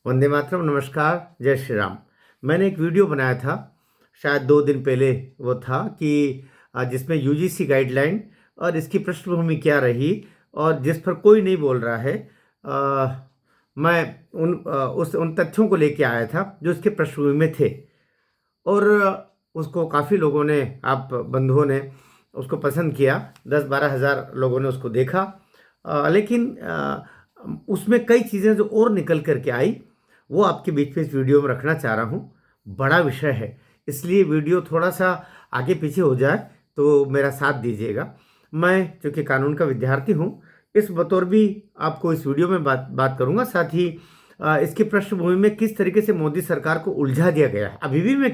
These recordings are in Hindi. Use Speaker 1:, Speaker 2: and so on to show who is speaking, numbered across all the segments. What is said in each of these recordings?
Speaker 1: वंदे मातरम। नमस्कार, जय श्री राम। मैंने एक वीडियो बनाया था शायद 2 दिन पहले। वो था कि जिसमें यूजीसी गाइडलाइन और इसकी पृष्ठभूमि क्या रही और जिस पर कोई नहीं बोल रहा है। मैं उन तथ्यों को लेके आया था जो इसके पृष्ठभूमि में थे और उसको काफ़ी लोगों ने, आप बंधुओं ने उसको पसंद किया। 10-12 हज़ार लोगों ने उसको देखा। लेकिन उसमें कई चीज़ें जो और निकल करके आई वो आपके बीच में इस वीडियो में रखना चाह रहा हूँ। बड़ा विषय है, इसलिए वीडियो थोड़ा सा आगे पीछे हो जाए तो मेरा साथ दीजिएगा। मैं चूँकि कानून का विद्यार्थी हूँ, इस बतौर भी आपको इस वीडियो में बात बात करूँगा। साथ ही इसकी पृष्ठभूमि में किस तरीके से मोदी सरकार को उलझा दिया गया है, अभी भी मैं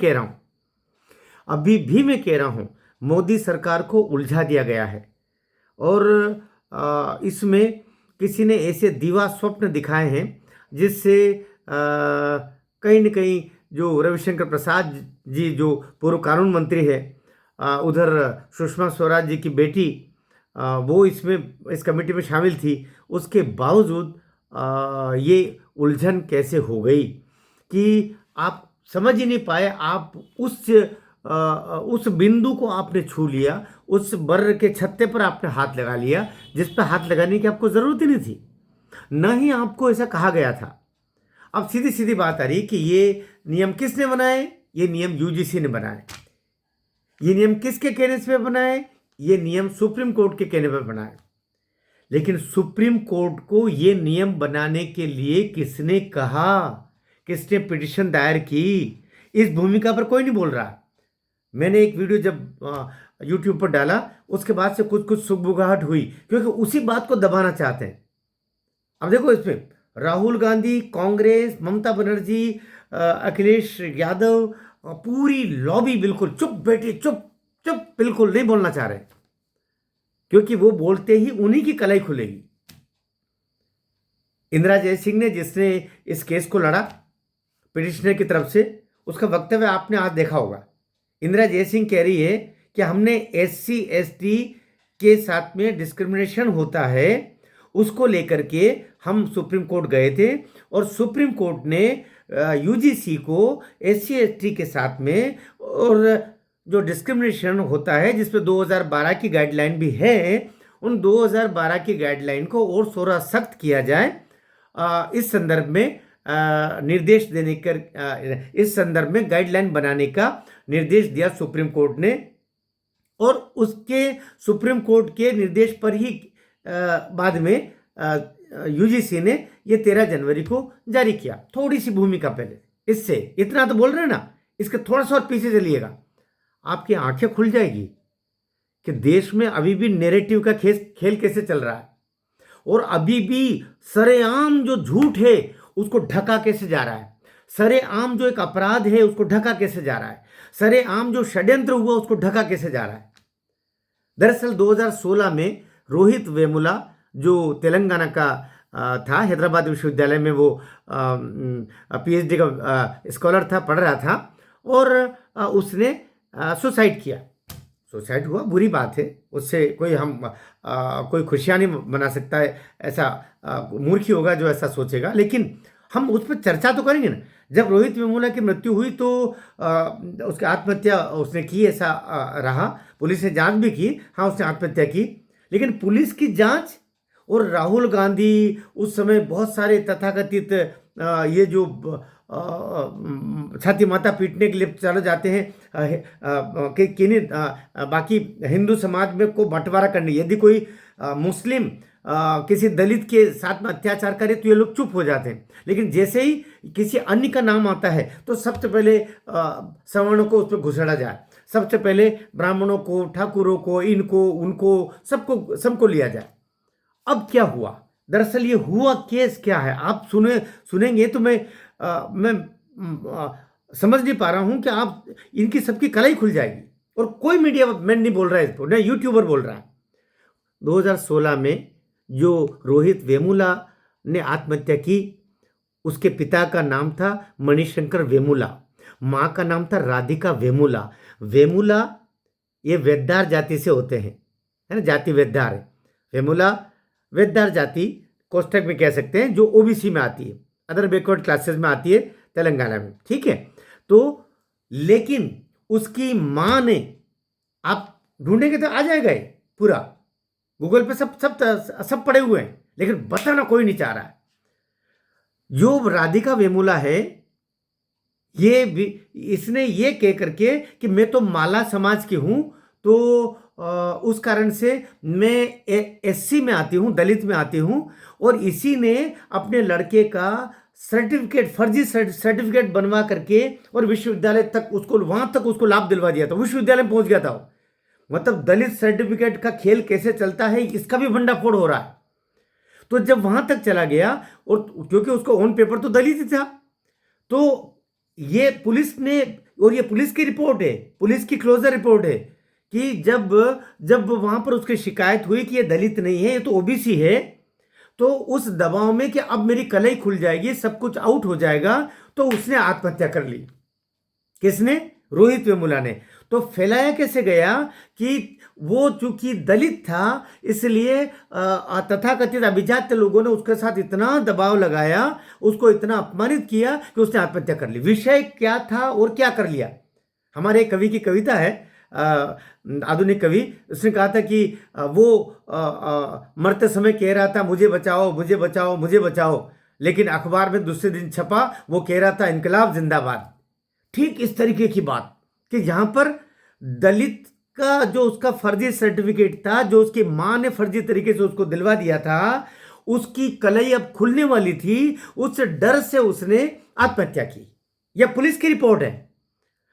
Speaker 1: कह रहा हूँ, मोदी सरकार को उलझा दिया गया है। और इसमें किसी ने ऐसे दीवा स्वप्न दिखाए हैं जिससे कहीं न कहीं जो रविशंकर प्रसाद जी जो पूर्व कानून मंत्री है, उधर सुषमा स्वराज जी की बेटी, वो इसमें इस कमेटी में शामिल थी। उसके बावजूद ये उलझन कैसे हो गई कि आप समझ ही नहीं पाए। आप उस बिंदु को आपने छू लिया, उस बर के छत्ते पर आपने हाथ लगा लिया जिस पर हाथ लगाने की आपको ज़रूरत ही नहीं थी, न ही आपको ऐसा कहा गया था। अब सीधी सीधी बात आ रही कि ये नियम किसने बनाए? ये नियम यूजीसी ने बनाए। ये नियम किसके कहने से बनाए? ये नियम सुप्रीम कोर्ट के कहने पर बनाए। लेकिन सुप्रीम कोर्ट को ये नियम बनाने के लिए किसने कहा? किसने पिटीशन दायर की? इस भूमिका पर कोई नहीं बोल रहा। मैंने एक वीडियो जब यूट्यूब पर डाला, उसके बाद से कुछ कुछ सुगबुगाहट हुई, क्योंकि उसी बात को दबाना चाहते हैं। अब देखो, इसमें राहुल गांधी, कांग्रेस, ममता बनर्जी, अखिलेश यादव, पूरी लॉबी बिल्कुल चुप बैठी, चुप चुप, बिल्कुल नहीं बोलना चाह रहे, क्योंकि वो बोलते ही उन्हीं की कलाई खुलेगी। इंदिरा जयसिंह ने, जिसने इस केस को लड़ा पिटिशनर की तरफ से, उसका वक्तव्य आपने आज देखा होगा। इंदिरा जयसिंह कह रही है कि हमने एससी एसटी के साथ में डिस्क्रिमिनेशन होता है, उसको लेकर के हम सुप्रीम कोर्ट गए थे और सुप्रीम कोर्ट ने यूजीसी को एससी एसटी के साथ में, और जो डिस्क्रिमिनेशन होता है जिसपे 2012 की गाइडलाइन भी है, उन 2012 की गाइडलाइन को और थोड़ा सख्त किया जाए। इस संदर्भ में निर्देश देने कर इस संदर्भ में गाइडलाइन बनाने का निर्देश दिया सुप्रीम कोर्ट ने, और उसके सुप्रीम कोर्ट के निर्देश पर ही बाद में यूजीसी ने ये 13 जनवरी को जारी किया। थोड़ी सी भूमिका पहले, इससे इतना तो बोल रहे हैं ना, इसके थोड़ा सा और पीछे चलिएगा, आपकी आंखें खुल जाएगी कि देश में अभी भी नैरेटिव का खेल कैसे चल रहा है, और अभी भी सरेआम जो झूठ है उसको ढका कैसे जा रहा है, सरेआम जो एक अपराध है उसको ढका कैसे जा रहा है, सरेआम जो षड्यंत्र हुआ उसको ढका कैसे जा रहा है। दरअसल 2016 में रोहित वेमुला, जो तेलंगाना का था, हैदराबाद विश्वविद्यालय में वो पीएचडी का स्कॉलर था, पढ़ रहा था, और उसने सुसाइड किया। सुसाइड हुआ, बुरी बात है, उससे कोई खुशियाँ नहीं मना सकता है, ऐसा मूर्खी होगा जो ऐसा सोचेगा। लेकिन हम उस पर चर्चा तो करेंगे ना। जब रोहित वेमुला की मृत्यु हुई तो उसकी आत्महत्या उसने की, ऐसा रहा। पुलिस ने जांच भी की, हाँ उसने आत्महत्या की, लेकिन पुलिस की जांच और राहुल गांधी उस समय बहुत सारे तथाकथित ये जो छाती माता पीटने के लिए चले जाते हैं कि किन्हीं बाकी हिंदू समाज में को बंटवारा करने, यदि कोई मुस्लिम किसी दलित के साथ में अत्याचार करे तो ये लोग चुप हो जाते हैं, लेकिन जैसे ही किसी अन्य का नाम आता है तो सबसे पहले सवर्णों को उस पर घुसड़ा जाए, सबसे पहले ब्राह्मणों को, ठाकुरों को, इनको उनको सबको लिया जाए। अब क्या हुआ? दरअसल ये हुआ केस क्या है, आप सुनेंगे तो मैं समझ नहीं पा रहा हूं कि आप इनकी सबकी कलाई खुल जाएगी, और कोई मीडिया मैन नहीं बोल रहा है इसको, न यूट्यूबर बोल रहा है। 2016 में जो रोहित वेमुला ने आत्महत्या की, उसके पिता का नाम था मणिशंकर वेमुला, माँ का नाम था राधिका वेमुला। वेमुला ये वेद्दार जाति से होते हैं, है ना, जाति वेद्दार है। वेमुला वेद्दार जाति कोष्टक में कह सकते हैं, जो ओबीसी में आती है। अदर बैकवर्ड क्लासेस में आती है तेलंगाना में, ठीक है। तो लेकिन उसकी माँ ने, आप ढूंढेंगे तो आ जाएगा ये पूरा, गूगल पे सब सब सब पड़े हुए हैं, लेकिन बताना कोई नहीं चाह रहा है। जो राधिका वेमुला है, ये भी इसने ये कह करके कि मैं तो माला समाज की हूं, तो उस कारण से मैं एससी में आती हूं, दलित में आती हूं, और इसी ने अपने लड़के का सर्टिफिकेट, फर्जी सर्टिफिकेट बनवा करके और विश्वविद्यालय तक उसको, वहां तक उसको लाभ दिलवा दिया था, विश्वविद्यालय में पहुंच गया था वो। मतलब दलित सर्टिफिकेट का खेल कैसे चलता है इसका भी भंडाफोड़ हो रहा है। तो जब वहां तक चला गया, और क्योंकि उसको ऑन पेपर तो दलित ही था, तो ये पुलिस ने, और ये पुलिस की रिपोर्ट है, पुलिस की क्लोजर रिपोर्ट है, कि जब जब वहां पर उसकी शिकायत हुई कि ये दलित नहीं है, ये तो ओबीसी है, तो उस दबाव में कि अब मेरी कलई खुल जाएगी, सब कुछ आउट हो जाएगा, तो उसने आत्महत्या कर ली। किसने? रोहित वेमुला ने। तो फैलाया कैसे गया कि वो चूंकि दलित था, इसलिए तथाकथित अभिजात लोगों ने उसके साथ इतना दबाव लगाया, उसको इतना अपमानित किया कि उसने आत्महत्या कर ली। विषय क्या था और क्या कर लिया? हमारे एक कवि की कविता है, आधुनिक कवि, उसने कहा था कि वो मरते समय कह रहा था मुझे बचाओ मुझे बचाओ मुझे बचाओ, लेकिन अखबार में दूसरे दिन छपा वो कह रहा था इनकलाब जिंदाबाद। ठीक इस तरीके की बात कि यहां पर दलित का जो उसका फर्जी सर्टिफिकेट था, जो उसकी मां ने फर्जी तरीके से उसको दिलवा दिया था, उसकी कलई अब खुलने वाली थी, उस डर से उसने आत्महत्या की। यह पुलिस की रिपोर्ट है।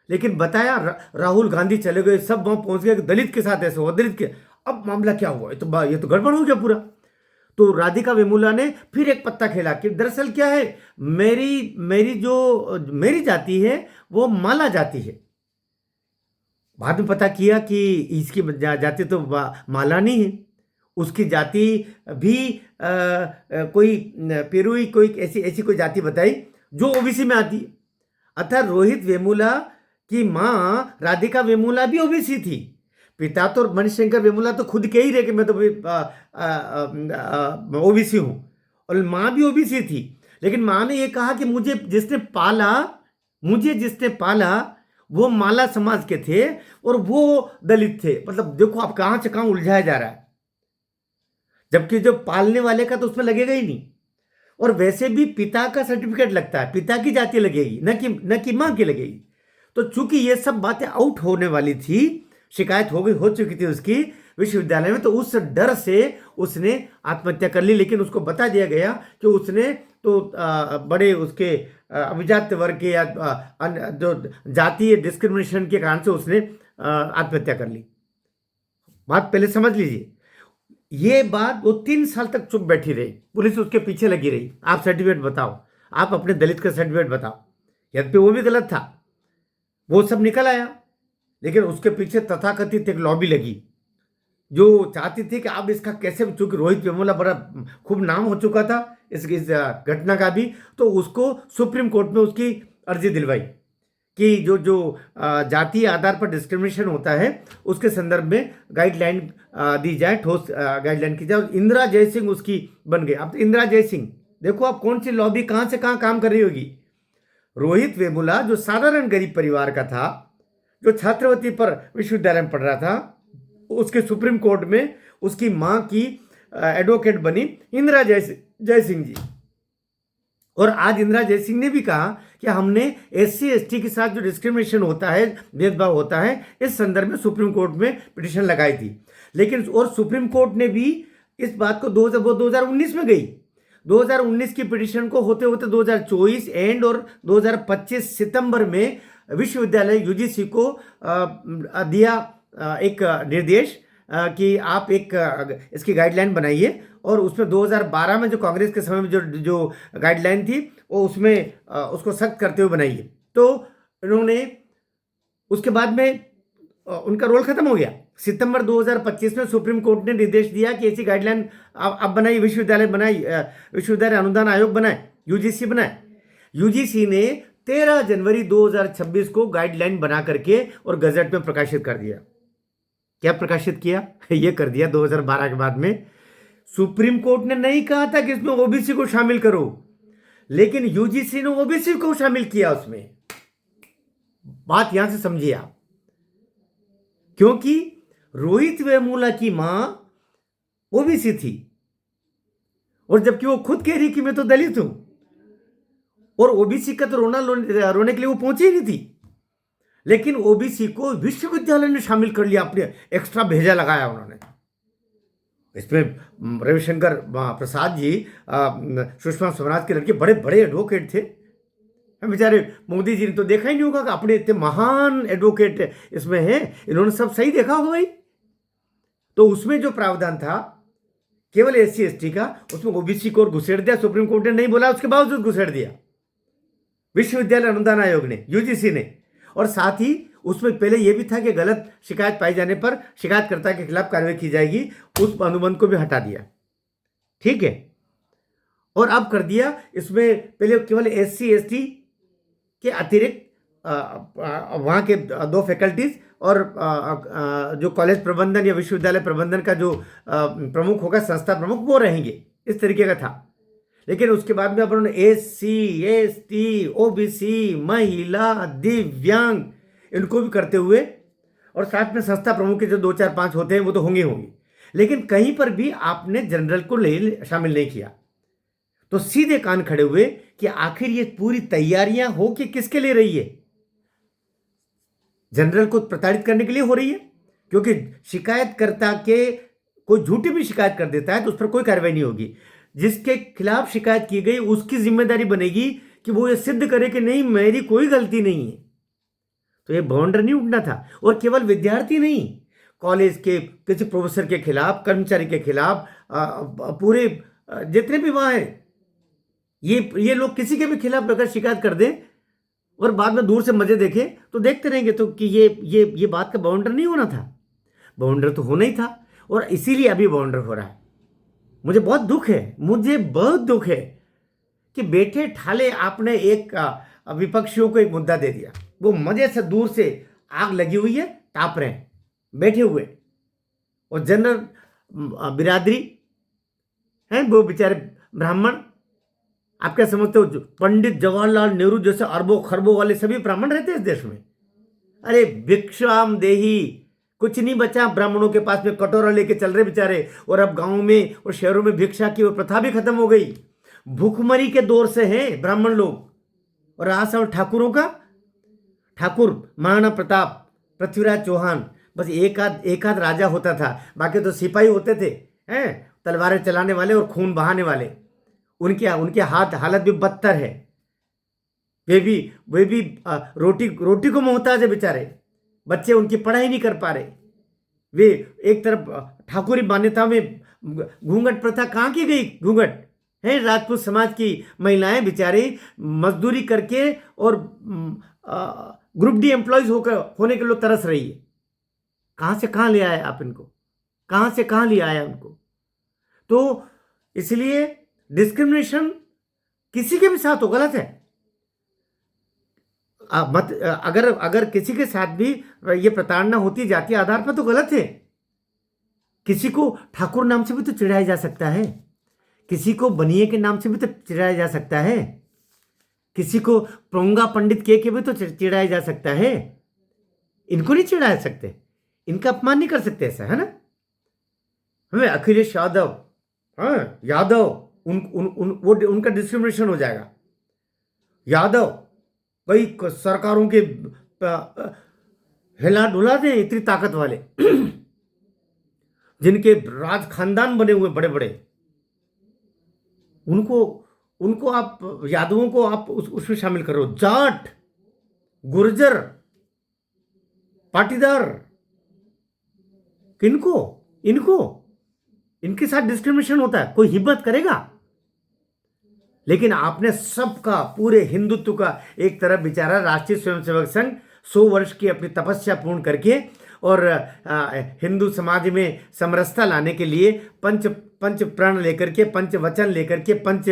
Speaker 1: लेकिन बताया राहुल गांधी चले गए, सब वहां पहुंच गए, दलित के साथ ऐसे हुआ, दलित के। अब मामला क्या हुआ? ये तो गड़बड़ हो गया पूरा। तो राधिका वेमुला ने फिर एक पत्ता खेला कि दरअसल क्या है, मेरी जाति है वो माला जाति है। बाद में पता किया कि इसकी जाति तो माला नहीं है, उसकी जाति भी कोई पेरुई, कोई ऐसी ऐसी कोई जाति बताई जो ओबीसी में आती है। अर्थात रोहित वेमुला की माँ राधिका वेमुला भी ओबीसी थी। पिता तो मणिशंकर वेमुला तो खुद कह ही रहे कि मैं तो ओबीसी हूं, और माँ भी ओबीसी थी। लेकिन माँ ने यह कहा कि मुझे जिसने पाला वो माला समाज के थे और वो दलित थे। मतलब देखो आप कहां से कहां उलझाया जा रहा है, जबकि जो पालने वाले का तो उसमें लगेगा ही नहीं। और वैसे भी पिता का सर्टिफिकेट लगता है, पिता की जाति लगेगी, न कि मां की लगेगी। तो चूंकि ये सब बातें आउट होने वाली थी, शिकायत हो चुकी थी उसकी विश्वविद्यालय में, तो उस डर से उसने आत्महत्या कर ली। लेकिन उसको बता दिया गया कि उसने तो बड़े उसके अभिजात वर्ग के या जो जातीय डिस्क्रिमिनेशन के कारण से उसने आत्महत्या कर ली। बात पहले समझ लीजिए। ये बात वो 3 साल तक चुप बैठी रही, पुलिस उसके पीछे लगी रही, आप सर्टिफिकेट बताओ, आप अपने दलित का सर्टिफिकेट बताओ। यद्यपि वो भी गलत था, वो सब निकल आया, लेकिन उसके पीछे तथाकथित एक लॉबी लगी जो चाहती थी कि अब इसका कैसे, चूंकि रोहित वेमुला बड़ा खूब नाम हो चुका था इस घटना का भी, तो उसको सुप्रीम कोर्ट में उसकी अर्जी दिलवाई कि जो जो जातीय आधार पर डिस्क्रिमिनेशन होता है उसके संदर्भ में गाइडलाइन दी जाए, ठोस गाइडलाइन की जाए। और इंदिरा जयसिंह उसकी बन गई। अब तो इंदिरा जयसिंह देखो आप कौन सी लॉबी कहां से कहां काम कर रही होगी। रोहित वेमुला जो साधारण गरीब परिवार का था, जो छात्रवृत्ति पर विश्वविद्यालय में पढ़ रहा था, उसके सुप्रीम कोर्ट में उसकी मां की एडवोकेट बनी इंदिरा जयसिंह जी। और आज इंदिरा जयसिंह ने भी कहा कि हमने एससी एसटी के साथ जो डिस्क्रिमिनेशन होता है, भेदभाव होता है, इस संदर्भ में सुप्रीम कोर्ट में पिटीशन लगाई थी। लेकिन और सुप्रीम कोर्ट ने भी इस बात को 2019 में गई, 2019 की पिटीशन को होते होते 2024 एंड और 2025 सितंबर में विश्वविद्यालय यूजीसी को दिया एक निर्देश कि आप एक इसकी गाइडलाइन बनाइए। और उसमें 2012 में जो कांग्रेस के समय में जो गाइडलाइन थी वो उसमें उसको सख्त करते हुए बनाइए। तो इन्होंने उसके बाद में उनका रोल खत्म हो गया। सितंबर 2025 में सुप्रीम कोर्ट ने निर्देश दिया कि ऐसी गाइडलाइन अब बनाई, विश्वविद्यालय अनुदान आयोग बनाए, यूजीसी बनाए। यूजीसी ने 13 जनवरी 2026 को गाइडलाइन बना करके और गजट में प्रकाशित कर दिया। क्या प्रकाशित किया? यह कर दिया 2012 के बाद में। सुप्रीम कोर्ट ने नहीं कहा था कि इसमें ओबीसी को शामिल करो, लेकिन यूजीसी ने ओबीसी को शामिल किया उसमें। बात यहां से समझिए आप, क्योंकि रोहित वेमुला की मां ओबीसी थी, और जबकि वो खुद कह रही कि मैं तो दलित हूं, और ओबीसी का तो रोने के लिए वो पहुंची ही नहीं थी, लेकिन ओबीसी को विश्वविद्यालय ने शामिल कर लिया, अपने एक्स्ट्रा भेजा लगाया उन्होंने इसमें। रविशंकर प्रसाद जी सुषमा स्वराज के लड़के बड़े बड़े एडवोकेट थे, बेचारे मोदी जी ने तो देखा ही नहीं होगा कि अपने इतने महान एडवोकेट इसमें हैं, इन्होंने सब सही देखा होगा भाई। तो उसमें जो प्रावधान था केवल SC ST का, उसमें ओबीसी को और घुसेड़ दिया। सुप्रीम कोर्ट ने नहीं बोला, उसके बावजूद घुसेड़ दिया विश्वविद्यालय अनुदान आयोग ने, यूजीसी ने। और साथ ही उसमें पहले यह भी था कि गलत शिकायत पाई जाने पर शिकायतकर्ता के खिलाफ कार्रवाई की जाएगी, उस अनुबंध को भी हटा दिया, ठीक है। और अब कर दिया इसमें पहले केवल SC ST के अतिरिक्त वहाँ के 2 फैकल्टीज और जो कॉलेज प्रबंधन या विश्वविद्यालय प्रबंधन का जो प्रमुख होगा, संस्था प्रमुख, वो रहेंगे, इस तरीके का था। लेकिन उसके बाद में अब उन्होंने SC ST OBC महिला दिव्यांग इनको भी करते हुए, और साथ में संस्था प्रमुख के जो 2 4 5 होते हैं वो तो होंगे, लेकिन कहीं पर भी आपने जनरल को शामिल नहीं किया। तो सीधे कान खड़े हुए कि आखिर ये पूरी तैयारियां हो कि किसके लिए रही है? जनरल को प्रताड़ित करने के लिए हो रही है, क्योंकि शिकायतकर्ता के कोई झूठी भी शिकायत कर देता है तो उस पर कोई कार्रवाई नहीं होगी। जिसके खिलाफ शिकायत की गई उसकी जिम्मेदारी बनेगी कि वो ये सिद्ध करे कि नहीं मेरी कोई गलती नहीं है। तो ये बाउंडर नहीं उठना था। और केवल विद्यार्थी नहीं, कॉलेज के किसी प्रोफेसर के खिलाफ, कर्मचारी के खिलाफ, पूरे जितने भी वहां हैं, ये लोग किसी के भी खिलाफ अगर शिकायत कर दें और बाद में दूर से मजे देखें तो देखते रहेंगे तो कि ये बात का बाउंडर नहीं होना था। बाउंडर तो होना ही था, और इसीलिए अभी बाउंडर हो रहा है। मुझे बहुत दुख है कि बैठे ठाले आपने एक विपक्षियों को एक मुद्दा दे दिया। वो मजे से दूर से आग लगी हुई है, ताप रहे हैं बैठे हुए, और जनरल बिरादरी हैं वो बेचारे ब्राह्मण। आप क्या समझते हो पंडित जवाहरलाल नेहरू जैसे अरबों खरबों वाले सभी ब्राह्मण रहते हैं इस देश में? अरे भिक्षाम देही, कुछ नहीं बचा ब्राह्मणों के पास में, कटोरा लेके चल रहे बेचारे। और अब गांव में और शहरों में भिक्षा की और प्रथा भी खत्म हो गई। भूखमरी के दौर से हैं ब्राह्मण लोग। और आसाम ठाकुरों का, ठाकुर महाराणा प्रताप, पृथ्वीराज चौहान, बस एक आध राजा होता था, बाकी तो सिपाही होते थे, हैं तलवारें चलाने वाले और खून बहाने वाले। उनके हालत भी बदतर है। वे भी रोटी को मोहताज है बेचारे। बच्चे उनकी पढ़ाई नहीं कर पा रहे। वे एक तरफ ठाकुरी मान्यता में घूंघट प्रथा कहाँ की गई? घूंघट है राजपूत समाज की महिलाएं बेचारे मजदूरी करके और ग्रुप डी एम्प्लॉयज होने के लिए तरस रही है। कहाँ से कहाँ ले आए आप इनको? कहाँ से कहाँ ले आया उनको? तो इसलिए डिस्क्रिमिनेशन किसी के भी साथ हो गलत है। अगर किसी के साथ भी ये प्रताड़ना होती जातीय आधार पर तो गलत है। किसी को ठाकुर नाम से भी तो चिढ़ाया जा सकता है, किसी को बनिए के नाम से भी तो चिढ़ाया जा सकता है, किसी को प्रोंगा पंडित के भी तो चिढ़ाया जा सकता है। इनको नहीं चिढ़ा सकते, इनका अपमान नहीं कर सकते, ऐसा है ना? हमें अखिलेश यादव, हाँ यादव, उनका डिस्क्रिमिनेशन हो जाएगा। यादव कई सरकारों के हिला डुला दे इतनी ताकत वाले जिनके राज खानदान बने हुए बड़े बड़े, उनको आप यादवों को आप उसमें शामिल करो। जाट, गुर्जर, पाटीदार, इनके साथ डिस्क्रिमिनेशन होता है, कोई हिम्मत करेगा? लेकिन आपने सबका, पूरे हिंदुत्व का एक तरफ बेचारा राष्ट्रीय स्वयंसेवक संघ 100 वर्ष की अपनी तपस्या पूर्ण करके और हिंदू समाज में समरसता लाने के लिए पंच प्रण लेकर के, पंच वचन लेकर के, पंच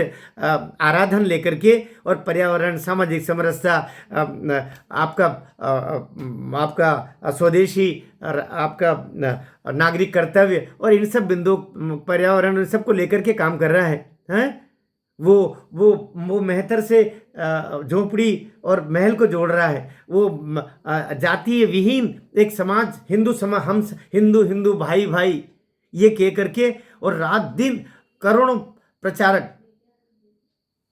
Speaker 1: आराधन लेकर के, और पर्यावरण, सामाजिक समरसता, आपका स्वदेशी, आपका नागरिक कर्तव्य, और इन सब बिंदु, पर्यावरण, इन सबको लेकर के काम कर रहा है, हैं? वो मेहतर से झोपड़ी और महल को जोड़ रहा है, वो जातीय विहीन एक समाज, हम हिंदू हिंदू भाई भाई ये कह करके, और रात दिन करोड़ों प्रचारक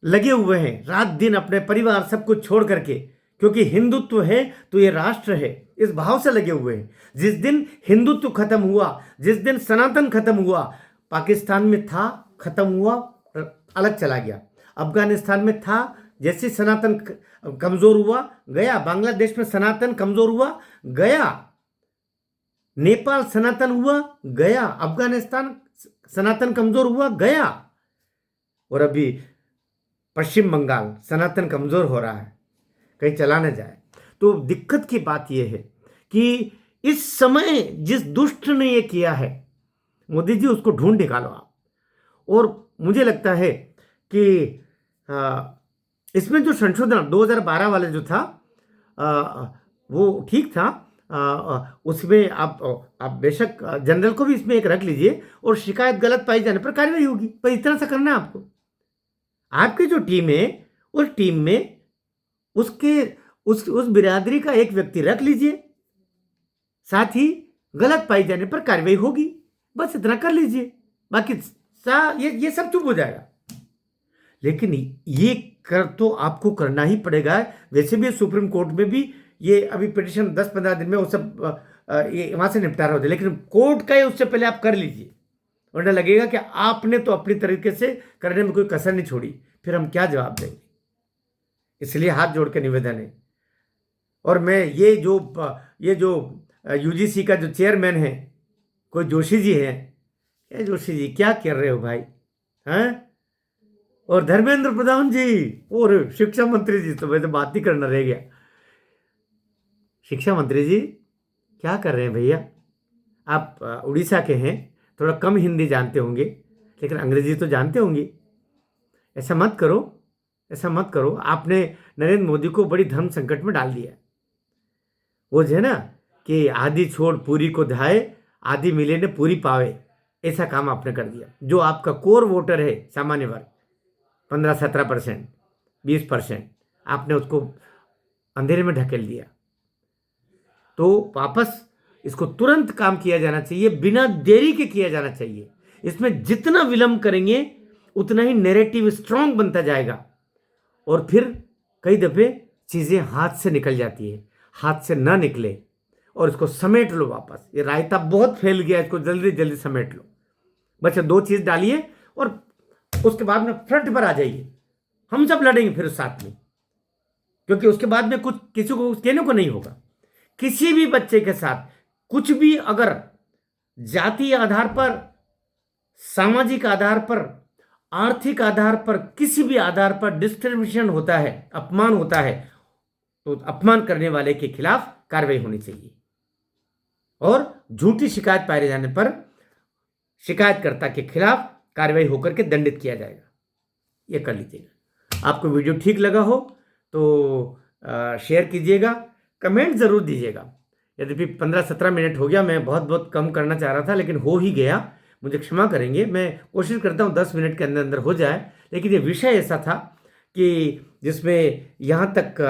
Speaker 1: लगे हुए हैं, रात दिन अपने परिवार सब कुछ छोड़ करके, क्योंकि हिंदुत्व है तो ये राष्ट्र है, इस भाव से लगे हुए हैं। जिस दिन हिंदुत्व खत्म हुआ, जिस दिन सनातन खत्म हुआ, पाकिस्तान में था, खत्म हुआ, अलग चला गया। अफगानिस्तान में था, जैसे सनातन कमजोर हुआ गया। बांग्लादेश में सनातन कमजोर हुआ गया। नेपाल सनातन हुआ गया। अफगानिस्तान सनातन कमजोर हुआ गया। और अभी पश्चिम बंगाल सनातन कमजोर हो रहा है, कहीं चला न जाए। तो दिक्कत की बात यह है कि इस समय जिस दुष्ट ने ये किया है, मोदी जी उसको ढूंढ निकालो आप। और मुझे लगता है कि इसमें जो संशोधन 2012 वाला जो था वो ठीक था। उसमें आप बेशक जनरल को भी इसमें एक रख लीजिए, और शिकायत गलत पाई जाने पर कार्रवाई होगी। पर इतना सा करना है आपको। आपकी जो टीम है, उस टीम में उस बिरादरी का एक व्यक्ति रख लीजिए, साथ ही गलत पाई जाने पर कार्रवाई होगी। बस इतना कर लीजिए, बाकी ये सब चुप हो जाएगा। लेकिन ये कर तो आपको करना ही पड़ेगा। वैसे भी सुप्रीम कोर्ट में भी ये अभी पिटिशन 10-15 दिन में वो सब ये वहां से निपटारा हो जाए, लेकिन कोर्ट का ये उससे पहले आप कर लीजिए, वरना लगेगा कि आपने तो अपनी तरीके से करने में कोई कसर नहीं छोड़ी, फिर हम क्या जवाब देंगे। इसलिए हाथ जोड़ के निवेदन है। और मैं ये जो यूजीसी का जो चेयरमैन है, कोई जोशी जी है, ये जोशी जी क्या कर रहे हो भाई, हैं? और धर्मेंद्र प्रधान जी और शिक्षा मंत्री जी, तो वैसे बात ही करना रह गया। शिक्षा मंत्री जी क्या कर रहे हैं भैया? आप उड़ीसा के हैं, थोड़ा कम हिंदी जानते होंगे, लेकिन अंग्रेजी तो जानते होंगे। ऐसा मत करो, ऐसा मत करो। आपने नरेंद्र मोदी को बड़ी धर्म संकट में डाल दिया। वो जो है ना कि आधी छोड़ पूरी को धाए, आधी मिले ने पूरी पावे, ऐसा काम आपने कर दिया। जो आपका कोर वोटर है, सामान्य वर्ग, 15-17%, 20%, आपने उसको अंधेरे में ढकेल दिया। तो वापस इसको तुरंत काम किया जाना चाहिए, बिना देरी के किया जाना चाहिए। इसमें जितना विलंब करेंगे उतना ही नैरेटिव स्ट्रांग बनता जाएगा, और फिर कई दफे चीजें हाथ से निकल जाती है। हाथ से ना निकले, और इसको समेट लो वापस। ये रायता बहुत फैल गया, इसको जल्दी जल्दी समेट लो। बस 2 चीज डालिए और उसके बाद में फ्रंट पर आ जाइए। हम सब लड़ेंगे फिर साथ में, क्योंकि उसके बाद में कुछ किसी को कहने को नहीं होगा। किसी भी बच्चे के साथ कुछ भी अगर जातीय आधार पर, सामाजिक आधार पर, आर्थिक आधार पर, किसी भी आधार पर डिस्क्रिमिनेशन होता है, अपमान होता है, तो अपमान करने वाले के खिलाफ कार्रवाई होनी चाहिए। और झूठी शिकायत पाए जाने पर शिकायतकर्ता के खिलाफ कार्रवाई होकर के दंडित किया जाएगा। ये कर लीजिएगा। आपको वीडियो ठीक लगा हो तो शेयर कीजिएगा, कमेंट जरूर दीजिएगा। यद्यपि 15-17 मिनट हो गया, मैं बहुत कम करना चाह रहा था, लेकिन हो ही गया, मुझे क्षमा करेंगे। मैं कोशिश करता हूँ 10 मिनट के अंदर अंदर हो जाए, लेकिन ये विषय ऐसा था कि जिसमें यहाँ तक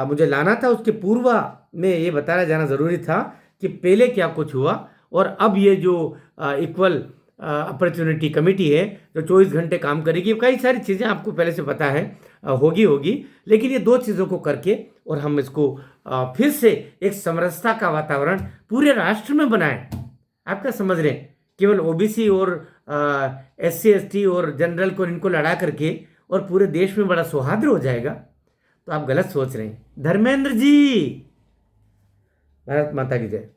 Speaker 1: मुझे लाना था, उसके पूर्व में ये बताया जाना ज़रूरी था कि पहले क्या कुछ हुआ, और अब ये जो इक्वल अपॉर्चुनिटी कमेटी है जो 24 घंटे काम करेगी। कई सारी चीज़ें आपको पहले से पता है, होगी, लेकिन ये 2 चीज़ों को करके और हम इसको फिर से एक समरसता का वातावरण पूरे राष्ट्र में बनाएं। आप क्या समझ रहे हैं? केवल ओबीसी और SC ST और जनरल को इनको लड़ा करके और पूरे देश में बड़ा सौहार्द हो जाएगा, तो आप गलत सोच रहे हैं। धर्मेंद्र जी, भारत माता की जय।